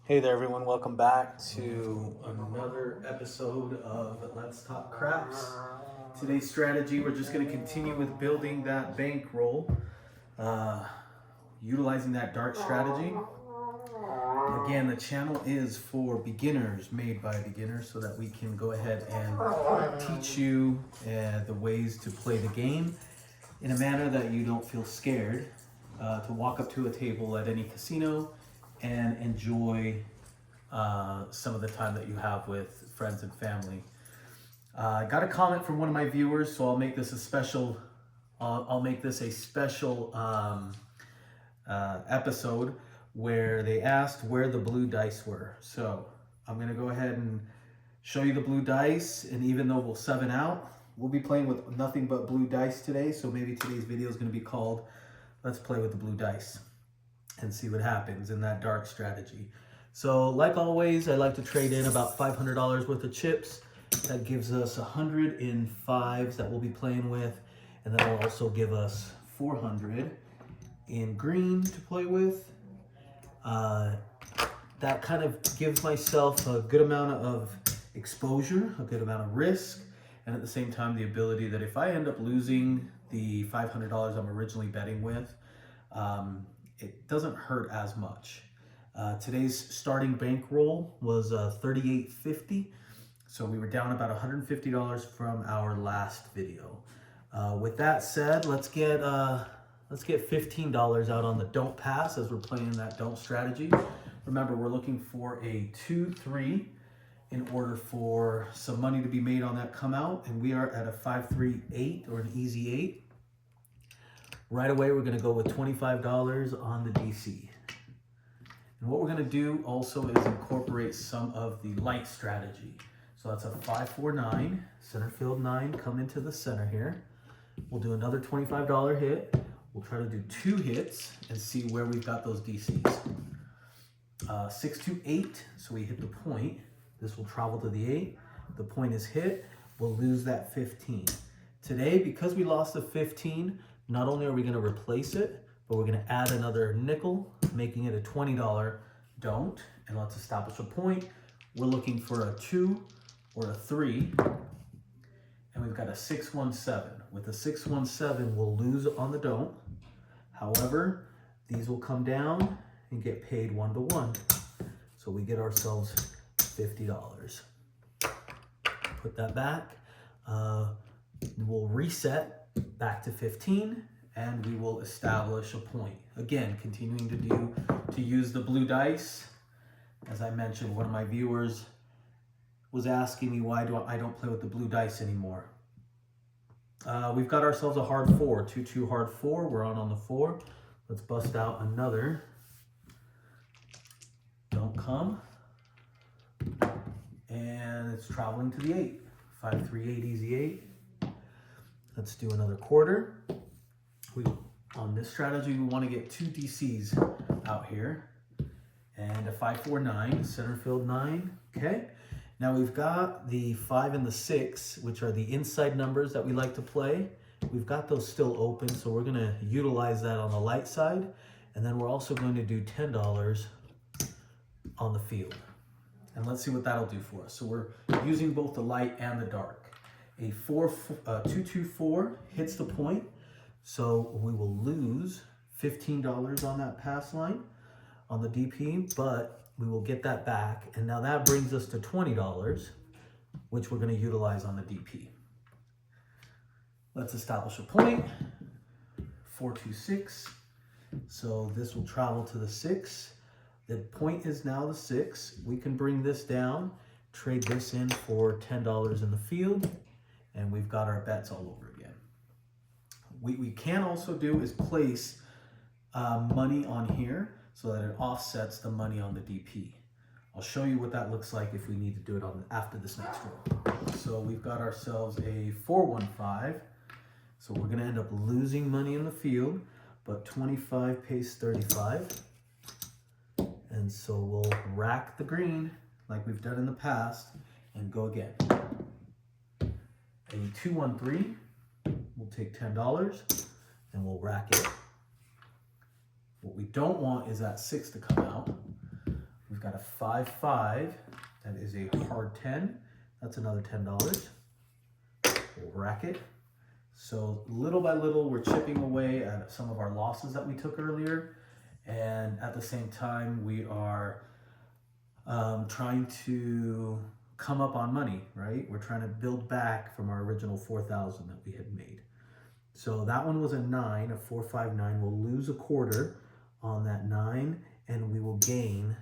Hey there, everyone. Welcome back to another episode of Let's Talk Craps. Today's strategy, we're just going to continue with building that bankroll, uh, utilizing that dark strategy. Again, the channel is for beginners, made by beginners, so that we can go ahead and teach you the ways to play the game in a manner that you don't feel scared to walk up to a table at any casino and enjoy some of the time that you have with friends and family. I got a comment from one of my viewers, so I'll make this a special. I'll make this a special episode where they asked where the blue dice were. So I'm gonna go ahead and show you the blue dice, and even though we'll 7 out, we'll be playing with nothing but blue dice today. So maybe today's video is gonna be called "Let's Play with the Blue Dice" and see what happens in that dark strategy. So like always, I like to trade in about $500 worth of chips. That gives us 100 in fives that we'll be playing with. And that will also give us 400 in green to play with. That kind of gives myself a good amount of exposure, a good amount of risk, and at the same time the ability that if I end up losing the $500 I'm originally betting with, it doesn't hurt as much. Today's starting bankroll was $38.50, so we were down about $150 from our last video. With that said, let's get $15 out on the don't pass as we're playing that don't strategy. Remember, we're looking for a 2-3 in order for some money to be made on that come out, and we are at a 5-3-8 or an easy 8. Right away, we're going to go with $25 on the DC. And what we're going to do also is incorporate some of the light strategy. So that's a 5-4-9, center field 9, come into the center here. We'll do another $25 hit. We'll try to do 2 hits and see where we've got those DCs. 6-2-8, so we hit the point. This will travel to the 8. The point is hit. We'll lose that 15. Today, because we lost the 15, not only are we going to replace it, but we're going to add another nickel, making it a $20 don't. And let's establish a point. We're looking for a 2 or a 3. And we've got a 6-1-7. With the 6-1-7, we'll lose on the don't. However, these will come down and get paid 1-to-1. So we get ourselves $50. Put that back. We'll reset back to 15, and we will establish a point. Again, continuing to use the blue dice. As I mentioned, one of my viewers was asking me why I don't play with the blue dice anymore. We've got ourselves a hard 4, 2-2 hard 4. We're on the 4. Let's bust out another. Don't come. And it's traveling to the 8. 5-3-8, easy 8. Let's do another quarter. On this strategy, we want to get 2 DCs out here. And a 5-4-9, center field 9. Okay. Now we've got the 5 and the 6, which are the inside numbers that we like to play. We've got those still open, so we're going to utilize that on the light side. And then we're also going to do $10 on the field. And let's see what that'll do for us. So we're using both the light and the dark. A 2-2-4 hits the point, so we will lose $15 on that pass line on the DP, but we will get that back. And now that brings us to $20, which we're going to utilize on the DP. Let's establish a point. 4-2-6. So this will travel to the 6. The point is now the 6. We can bring this down, trade this in for $10 in the field, and we've got our bets all over again. We can also do is place money on here so that it offsets the money on the DP. I'll show you what that looks like if we need to do it after this next roll. So we've got ourselves a 4-1-5. So we're going to end up losing money in the field, but 25 pays 35. And so we'll rack the green like we've done in the past and go again. A 2-1-3, we'll take $10 and we'll rack it. What we don't want is that 6 to come out. We've got a 5-5. That is a hard 10. That's another $10. We'll rack it. So little by little, we're chipping away at some of our losses that we took earlier. And at the same time, we are trying to come up on money, right? We're trying to build back from our original 4,000 that we had made. So that one was a 9, a 4, 5, 9. We'll lose a quarter on that 9, and we will gain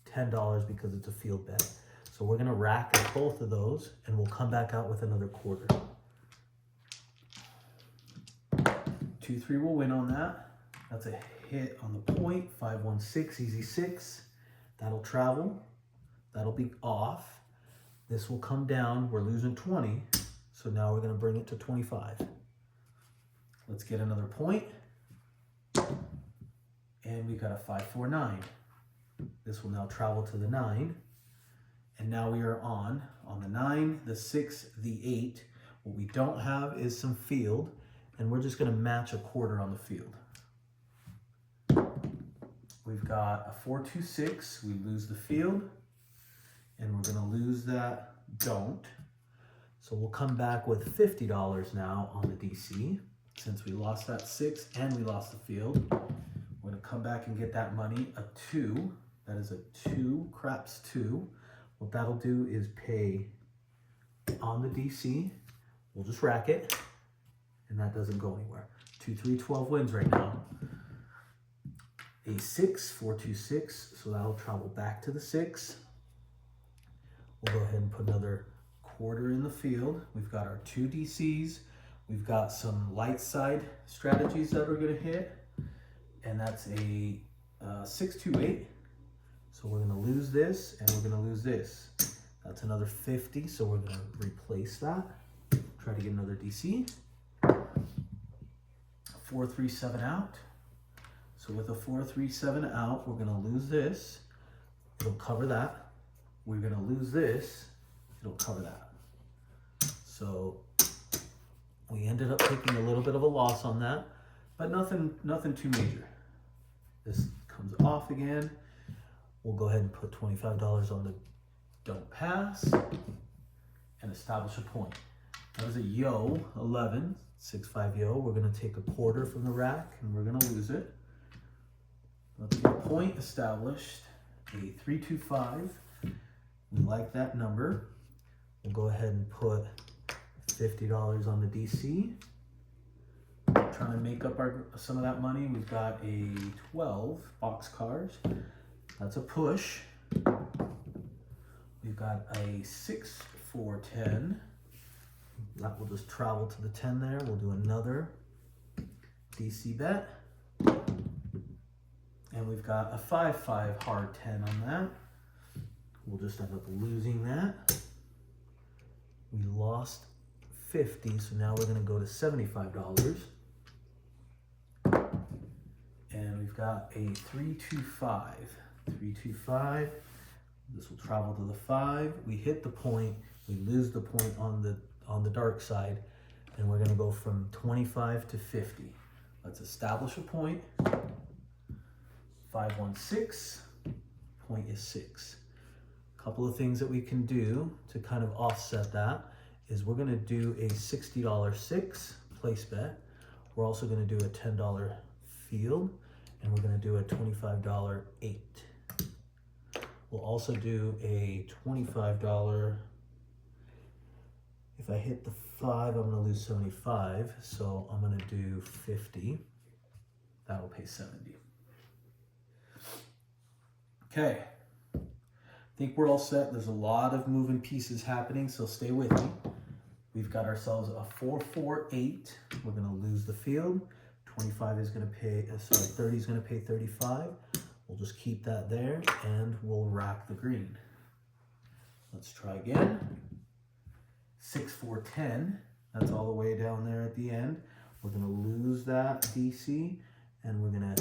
$10 because it's a field bet. So we're gonna rack both of those, and we'll come back out with another quarter. 2, 3 will win on that. That's a hit on the point. 5, 1, 6, easy 6. That'll travel. That'll be off. This will come down. We're losing 20. So now we're gonna bring it to 25. Let's get another point. And we got a 5, 4, 9. This will now travel to the 9. And now we are on the 9, the 6, the 8. What we don't have is some field, and we're just gonna match a quarter on the field. We've got a 4, 2, 6. We lose the field, and we're gonna lose that don't. So we'll come back with $50 now on the DC. Since we lost that 6 and we lost the field, we're gonna come back and get that money, a 2. That is a 2, craps 2. What that'll do is pay on the DC. We'll just rack it, and that doesn't go anywhere. 2, 3, 12 wins right now. A 6, 4, 2, 6. So that'll travel back to the 6. We'll go ahead and put another quarter in the field. We've got our 2 DCs. We've got some Lightside strategies that are gonna hit, and that's a 6, 2, 8. So we're gonna lose this, and we're gonna lose this. That's another 50, so we're gonna replace that. Try to get another DC. 4, 3, 7 out. So with a 4, 3, 7 out, we're gonna lose this. It'll cover that. We're gonna lose this. It'll cover that. So we ended up taking a little bit of a loss on that, but nothing too major. This comes off again. We'll go ahead and put $25 on the don't pass and establish a point. That was a yo 11, 6, 5 yo. We're gonna take a quarter from the rack and we're gonna lose it. Let's get a point established, a 3, 2, 5. We like that number. We'll go ahead and put $50 on the DC. Trying to make up some of that money. We've got a 12 box cars. That's a push. We've got a 6, 4, 10. That will just travel to the 10 there. We'll do another DC bet. And we've got a 5, 5 hard 10 on that. We'll just end up losing that. We lost 50, so now we're gonna go to $75. And we've got a 3, 2, 5. 3, 2, 5. This will travel to the 5. We hit the point. We lose the point on the dark side, and we're gonna go from 25 to 50. Let's establish a point. 5, 1, 6. Point is 6. Couple of things that we can do to kind of offset that is we're gonna do a $60 6 place bet. We're also gonna do a $10 field, and we're gonna do a $25 8. We'll also do a $25, if I hit the 5, I'm gonna lose 75, so I'm gonna do 50. That'll pay 70. Okay. I think we're all set. There's a lot of moving pieces happening, so stay with me. We've got ourselves a 4, 4, 8. We're gonna lose the field. 25 is gonna pay, 30 is gonna pay 35. We'll just keep that there and we'll rack the green. Let's try again. 6, 4, 10. That's all the way down there at the end. We're gonna lose that DC and we're gonna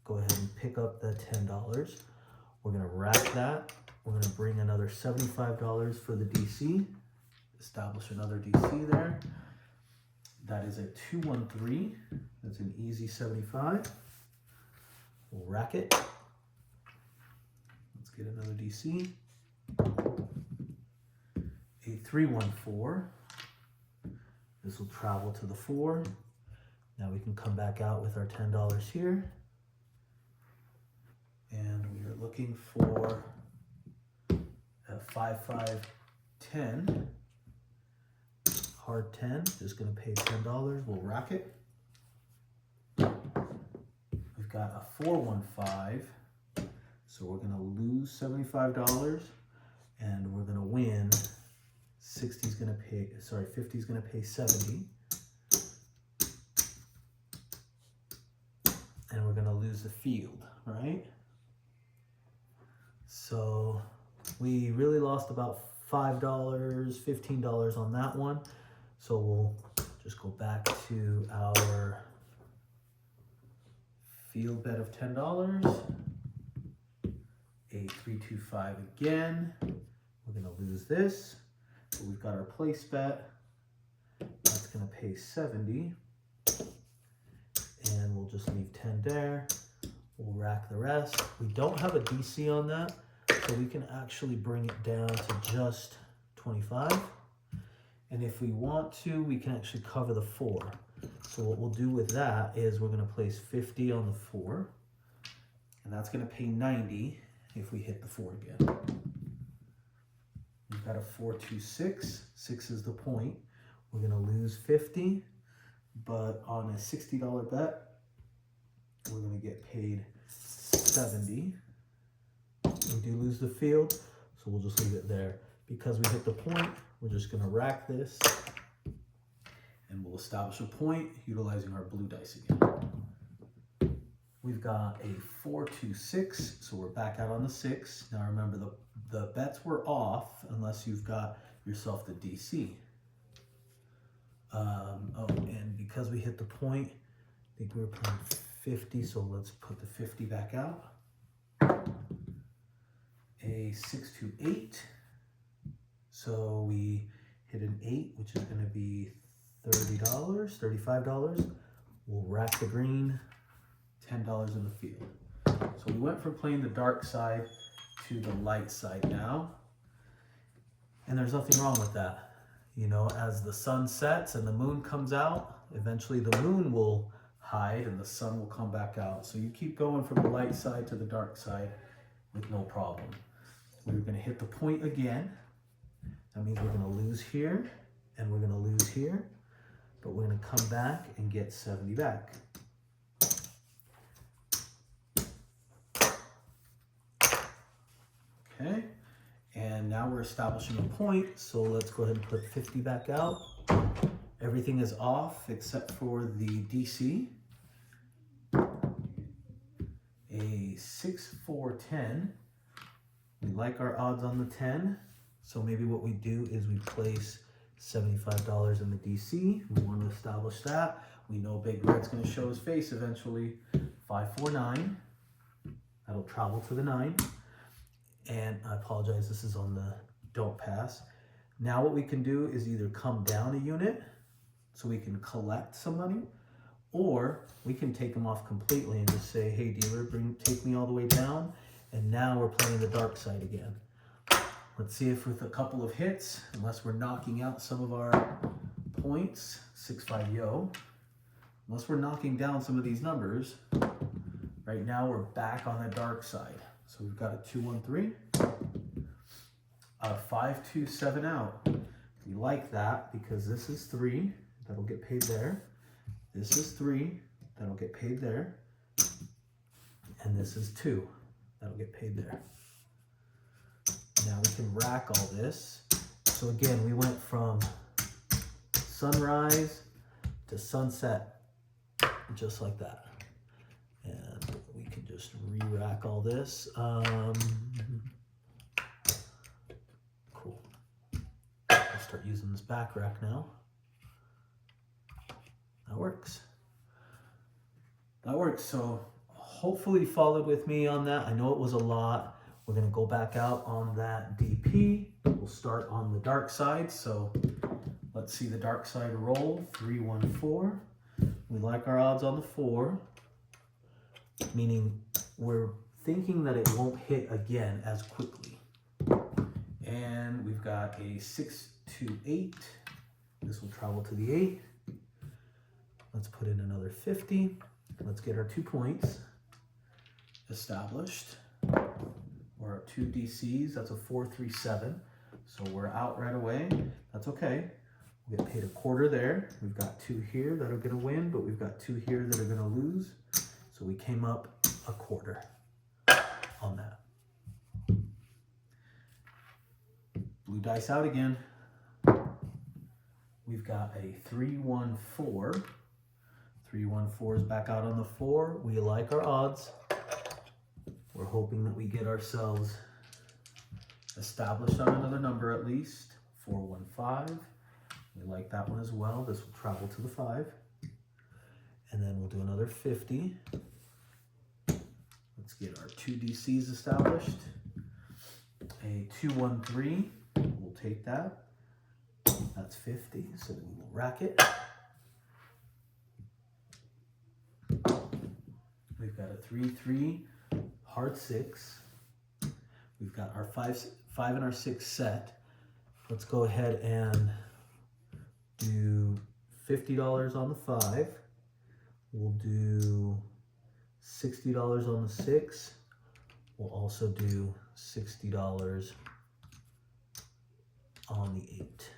go ahead and pick up the $10. We're gonna rack that. We're gonna bring another $75 for the DC. Establish another DC there. That is a 2, 1, 3. That's an easy 75. We'll rack it. Let's get another DC. A 314. This will travel to the 4. Now we can come back out with our $10 here. And we are looking for a 5-5-10. Hard 10, just gonna pay $10. We'll rack it. We've got a 415. So we're gonna lose $75 and we're gonna win 50's gonna pay 70. And we're gonna lose the field, right? So we really lost about $5, $15 on that one. So we'll just go back to our field bet of $10. A 325 again. We're gonna lose this. But we've got our place bet. That's gonna pay 70. And we'll just leave 10 there. We'll rack the rest. We don't have a DC on that, so we can actually bring it down to just 25. And if we want to, we can actually cover the 4. So what we'll do with that is we're gonna place 50 on the 4, and that's gonna pay 90 if we hit the 4 again. We've got a 426, 6 is the point. We're gonna lose 50, but on a $60 bet, we're gonna get paid 70. We do lose the field, so we'll just leave it there. Because we hit the point, we're just gonna rack this and we'll establish a point utilizing our blue dice again. We've got a 426, so we're back out on the 6. Now remember, the bets were off unless you've got yourself the DC. And because we hit the point, I think we were playing 50, so let's put the 50 back out. A 628, so we hit an 8, which is going to be $30, $35. We'll rack the green, $10 in the field. So we went from playing the dark side to the light side now, and there's nothing wrong with that. You know, as the sun sets and the moon comes out, eventually the moon will hide and the sun will come back out. So you keep going from the light side to the dark side with no problem. We're going to hit the point again. That means we're going to lose here and we're going to lose here, but we're going to come back and get 70 back. Okay, and now we're establishing a point, so let's go ahead and put 50 back out. Everything is off except for the DC. A 6-4-10. We like our odds on the 10, so maybe what we do is we place $75 in the DC. We want to establish that. We know Big Red's going to show his face eventually. 5-4-9. That'll travel to the 9. And I apologize, this is on the don't pass. Now what we can do is either come down a unit so we can collect some money, or we can take them off completely and just say, hey dealer, take me all the way down. And now we're playing the dark side again. Let's see if with a couple of hits, unless we're knocking out some of our points, 6-5-yo, unless we're knocking down some of these numbers, right now we're back on the dark side. So we've got a 2-1-3, a 5-2-7 out. We like that because this is 3, that'll get paid there. This is 3, that'll get paid there. And this is 2, that'll get paid there. Now we can rack all this. So again, we went from sunrise to sunset, just like that. And we can just re-rack all this. Cool. I'll start using this back rack now. That works. That works. So hopefully you followed with me on that. I know it was a lot. We're going to go back out on that DP. We'll start on the dark side. So let's see the dark side roll. 3-1-4. We like our odds on the 4, meaning we're thinking that it won't hit again as quickly. And we've got a 6 to 8. This will travel to the 8. Let's put in another 50. Let's get our 2 points established. We're at 2 DCs. That's a 4, 3, 7. So we're out right away. That's okay. We'll get paid a quarter there. We've got 2 here that are going to win, but we've got 2 here that are going to lose. So we came up a quarter on that. Blue dice out again. We've got a 3, 1, 4. 3, 1, 4 is back out on the 4. We like our odds. We're hoping that we get ourselves established on another number at least. 4, 1, 5. We like that one as well. This will travel to the 5. And then we'll do another 50. Let's get our 2 DCs established. A 2, 1, 3. We'll take that. That's 50, so we will rack it. We've got a 3, 3, hard 6. We've got our 5 and our 6 set. Let's go ahead and do $50 on the 5. We'll do $60 on the 6. We'll also do $60 on the 8.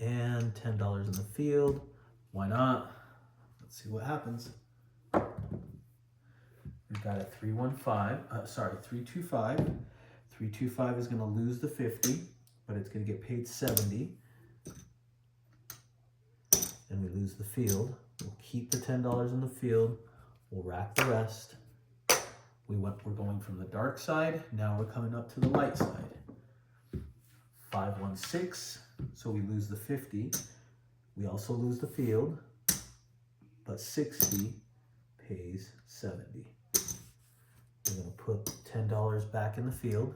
And $10 in the field. Why not? Let's see what happens. We've got a 3, 1, 5. 3, 2, 5. 3, 2, 5 is going to lose the 50, but it's going to get paid 70. And we lose the field. We'll keep the $10 in the field. We'll rack the rest. We're going from the dark side. Now we're coming up to the light side. 5, 1, 6. So we lose the 50. We also lose the field, but 60 pays 70. We're going to put $10 back in the field.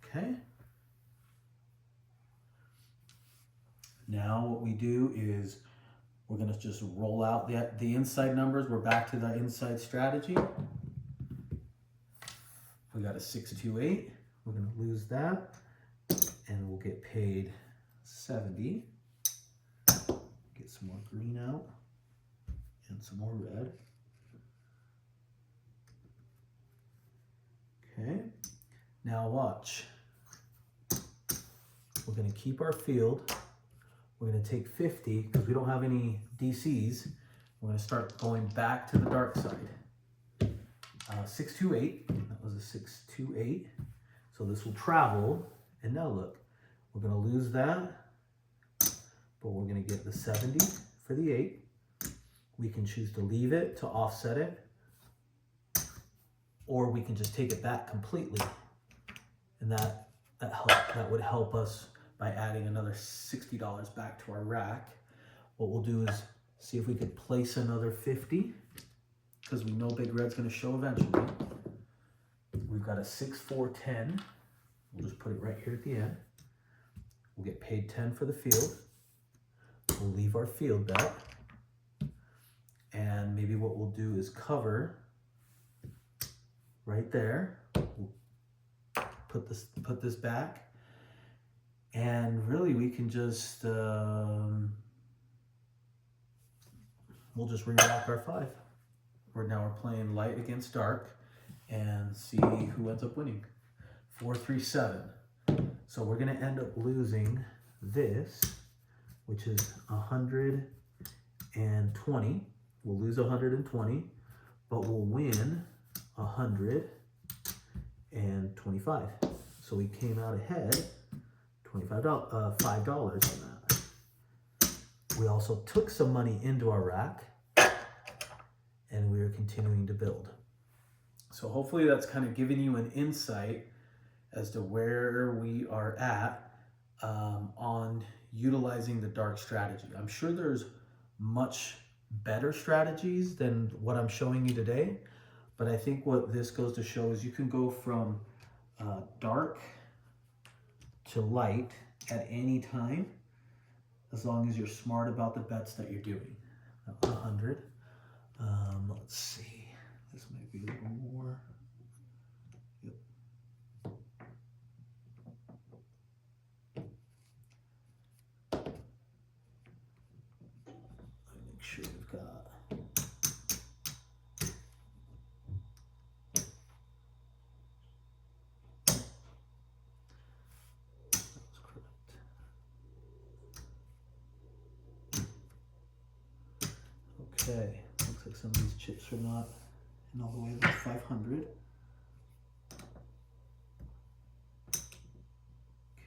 Okay. Now what we do is we're going to just roll out the inside numbers. We're back to the inside strategy. We got a 6, 2, 8. We're going to lose that, and we'll get paid 70. Get some more green out and some more red. Okay, now watch. We're going to keep our field. We're going to take 50 because we don't have any DCs. We're going to start going back to the dark side. 6, 2, 8. That was a 6, 2, 8. So this will travel, and now look, we're going to lose that, but we're going to get the 70 for the 8. We can choose to leave it to offset it, or we can just take it back completely, and that would help us by adding another $60 back to our rack. What we'll do is see if we could place another 50, because we know Big Red's going to show eventually. We've got a 6, 4, 10. We'll just put it right here at the end. We'll get paid 10 for the field. We'll leave our field bet. And maybe what we'll do is cover right there. We'll put this back. And really we can just, we'll just re-rack our 5. Now we're playing light against dark and see who ends up winning. 4, 3, 7. So we're going to end up losing this, which is 120. We'll lose 120, but we'll win 125. So we came out ahead $5 on that. We also took some money into our rack, and we are continuing to build. So hopefully that's kind of giving you an insight as to where we are at on utilizing the dark strategy. I'm sure there's much better strategies than what I'm showing you today, but I think what this goes to show is you can go from dark to light at any time, as long as you're smart about the bets that you're doing. 100. Let's see. maybe a little more. Yep. Let me make sure we've got. That's correct. Okay, looks like some of these chips are not in all the way to 500.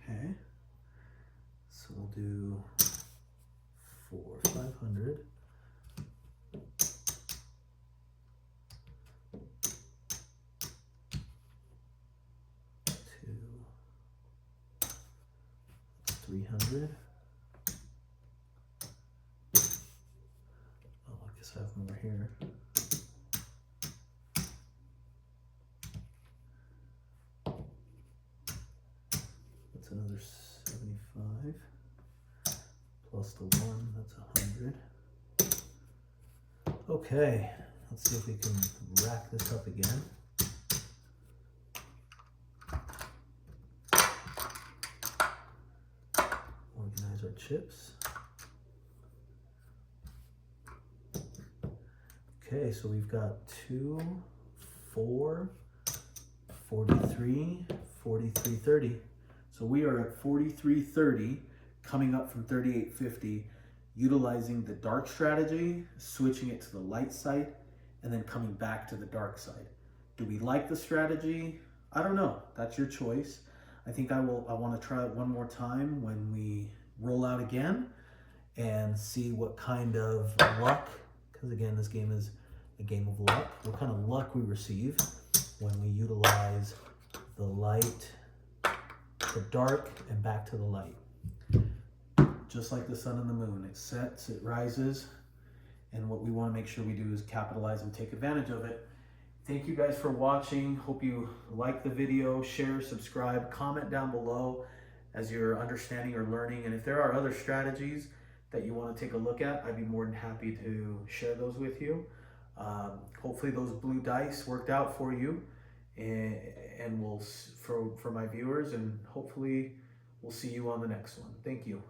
Okay, so we'll do 4 500. 2 300. Oh, I guess I have more here. That's another 75. Plus the 1, that's 100. Okay, let's see if we can rack this up again. Organize our chips. Okay, so we've got 2, 4, 43, 43.30. So we are at 43.30, coming up from 38.50, utilizing the dark strategy, switching it to the light side, and then coming back to the dark side. Do we like the strategy? I don't know. That's your choice. I think I want to try it one more time when we roll out again and see what kind of luck, because again, this game is a game of luck, what kind of luck we receive when we utilize the light, the dark, and back to the light. Just like the sun and the moon, it sets, it rises, and what we want to make sure we do is capitalize and take advantage of it. Thank you guys for watching. Hope you like the video, share, subscribe, comment down below as you're understanding or learning. And if there are other strategies that you want to take a look at, I'd be more than happy to share those with you. Hopefully those blue dice worked out for you and for my viewers, and hopefully we'll see you on the next one. Thank you.